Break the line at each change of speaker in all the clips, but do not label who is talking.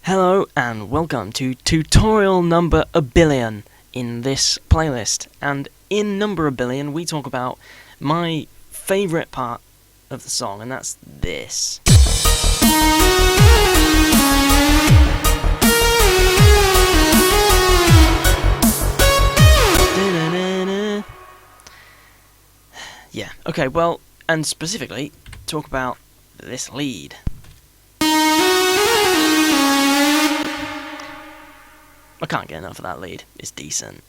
Hello and welcome to tutorial number a billion in this playlist. And in number a billion we talk about my favourite part of the song, and that's this. Yeah, okay, well, and specifically talk about this lead. I can't get enough of that lead. It's decent.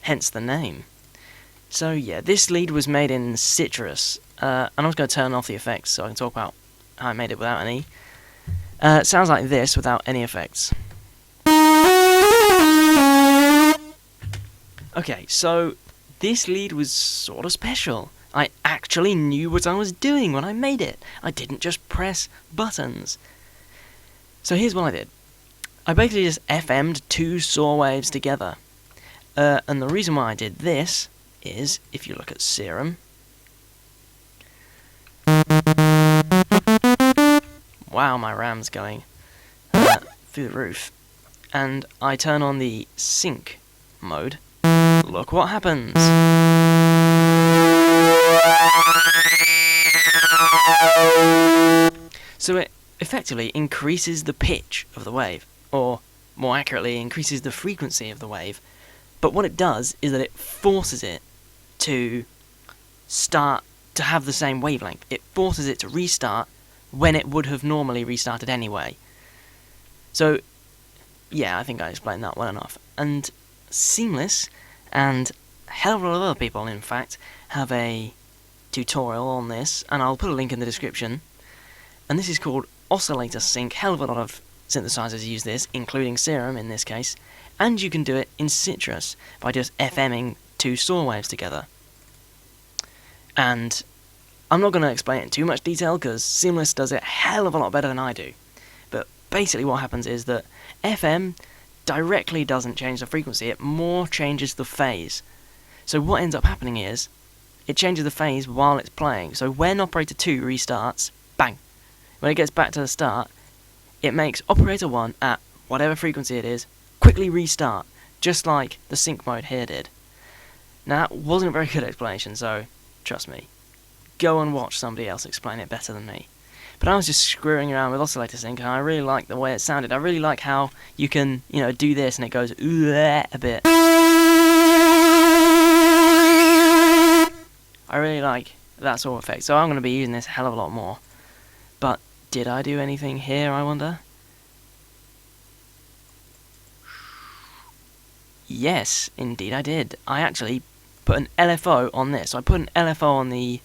Hence the name. So yeah, this lead was made in Citrus. And I'm just going to turn off the effects so I can talk about how I made it without any. It sounds like this without any effects. Okay, so this lead was sort of special. I actually knew what I was doing when I made it. I didn't just press buttons. So here's what I did. I basically just FM'd two saw waves together. And the reason why I did this is, if you look at Serum, wow, my RAM's going through the roof. And I turn on the sync mode. Look what happens. So it effectively increases the pitch of the wave, or more accurately, increases the frequency of the wave. But what it does is that it forces it to start to have the same wavelength. It forces it to restart when it would have normally restarted anyway. So, yeah, I think I explained that well enough. And Seamless, and a hell of a lot of other people, in fact, have a tutorial on this, and I'll put a link in the description. And this is called Oscillator Sync. Hell of a lot of synthesizers use this, including Serum in this case, and you can do it in Citrus by just FMing two saw waves together. And I'm not going to explain it in too much detail because Seamless does it a hell of a lot better than I do. But basically what happens is that FM directly doesn't change the frequency, it more changes the phase. So what ends up happening is it changes the phase while it's playing. So when operator 2 restarts, bang, when it gets back to the start, it makes operator 1 at whatever frequency it is quickly restart, just like the sync mode here did. Now that wasn't a very good explanation, so trust me, go and watch somebody else explain it better than me. But I was just screwing around with Oscillator Sync and I really like the way it sounded. I really like how you can, do this and it goes a bit. I really like that sort of effect, so I'm going to be using this a hell of a lot more. But did I do anything here, I wonder? Yes, indeed I did. I actually put an LFO on this. So I put an LFO on the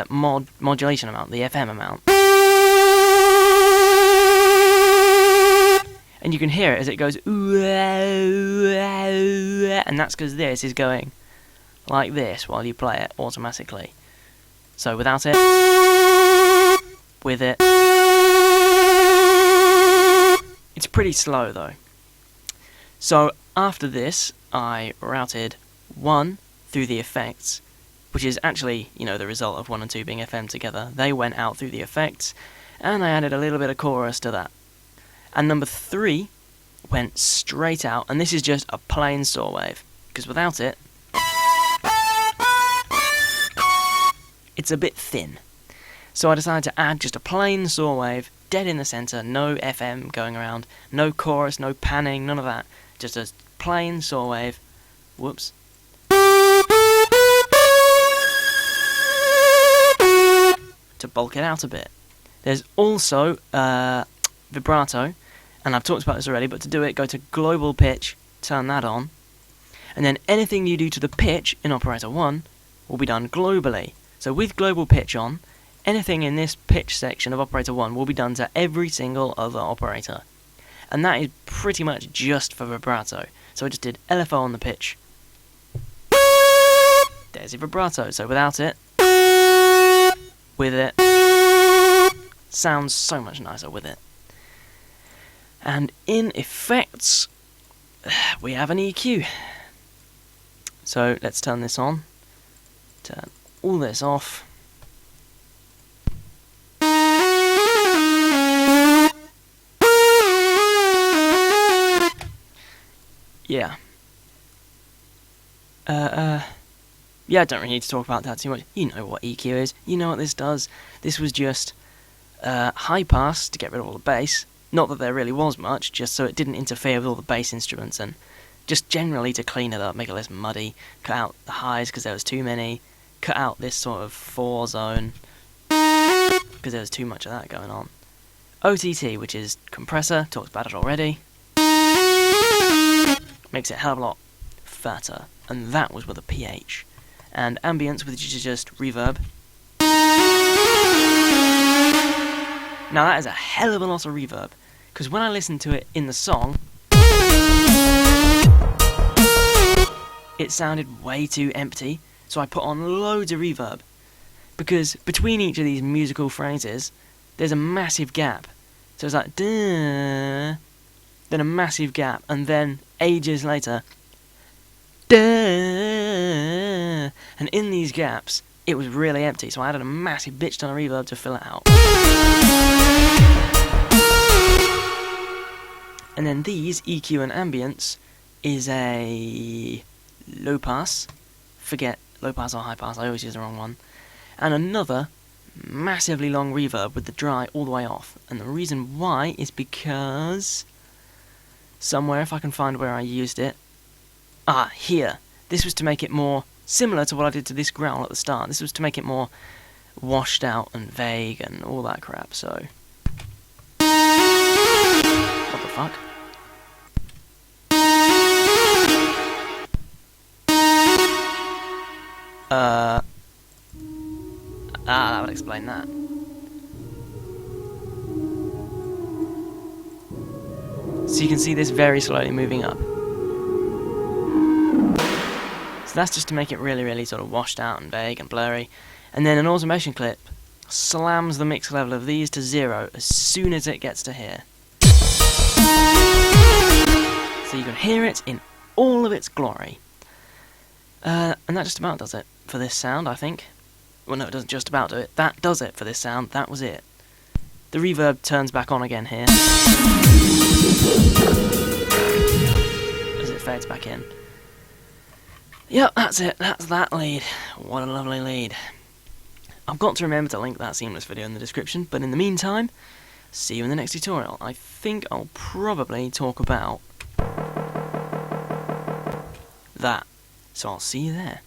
modulation amount, the FM amount. And you can hear it as it goes, and that's because this is going like this while you play it automatically. So without it, with it, it's pretty slow though. So after this, I routed 1 through the effects, which is actually, the result of 1 and 2 being FM together. They went out through the effects, and I added a little bit of chorus to that. And number 3 went straight out, and this is just a plain saw wave, because without it, it's a bit thin. So I decided to add just a plain saw wave, dead in the center, no FM going around, no chorus, no panning, none of that. Just a plain saw wave. Whoops. To bulk it out a bit. There's also vibrato, and I've talked about this already, but to do it, go to global pitch, turn that on, and then anything you do to the pitch in operator 1 will be done globally. So with global pitch on, anything in this pitch section of operator 1 will be done to every single other operator. And that is pretty much just for vibrato. So I just did LFO on the pitch. There's your vibrato. So without it, with it, sounds so much nicer with it. And in effects, we have an EQ. So let's turn this on. Turn all this off. yeah. Yeah, I don't really need to talk about that too much. You know what EQ is. You know what this does. This was just high pass to get rid of all the bass. Not that there really was much, just so it didn't interfere with all the bass instruments, and just generally to clean it up, make it less muddy, cut out the highs because there was too many, cut out this sort of 4 zone because there was too much of that going on. OTT, which is compressor, talked about it already, makes it a hell of a lot fatter, and that was with a PH. And ambience, which is just reverb. Now that is a hell of a lot of reverb, because when I listened to it in the song, it sounded way too empty, so I put on loads of reverb, because between each of these musical phrases, there's a massive gap. So it's like, duh, then a massive gap, and then ages later, duh, and in these gaps, it was really empty, so I added a massive bitch ton of reverb to fill it out. And then these, EQ and ambience, is a low pass. Forget low pass or high pass, I always use the wrong one. And another massively long reverb with the dry all the way off. And the reason why is because somewhere, if I can find where I used it, here. This was to make it more similar to what I did to this growl at the start. This was to make it more washed out and vague and all that crap, so... What the fuck? That would explain that. So you can see this very slowly moving up. So that's just to make it really, really sort of washed out and vague and blurry. And then an automation clip slams the mix level of these to 0 as soon as it gets to here. So you can hear it in all of its glory. And that just about does it for this sound, I think. Well, no, it doesn't just about do it. That does it for this sound. That was it. The reverb turns back on again here as it fades back in. Yep, that's it. That's that lead. What a lovely lead. I've got to remember to link that seamless video in the description, but in the meantime, see you in the next tutorial. I think I'll probably talk about that. So I'll see you there.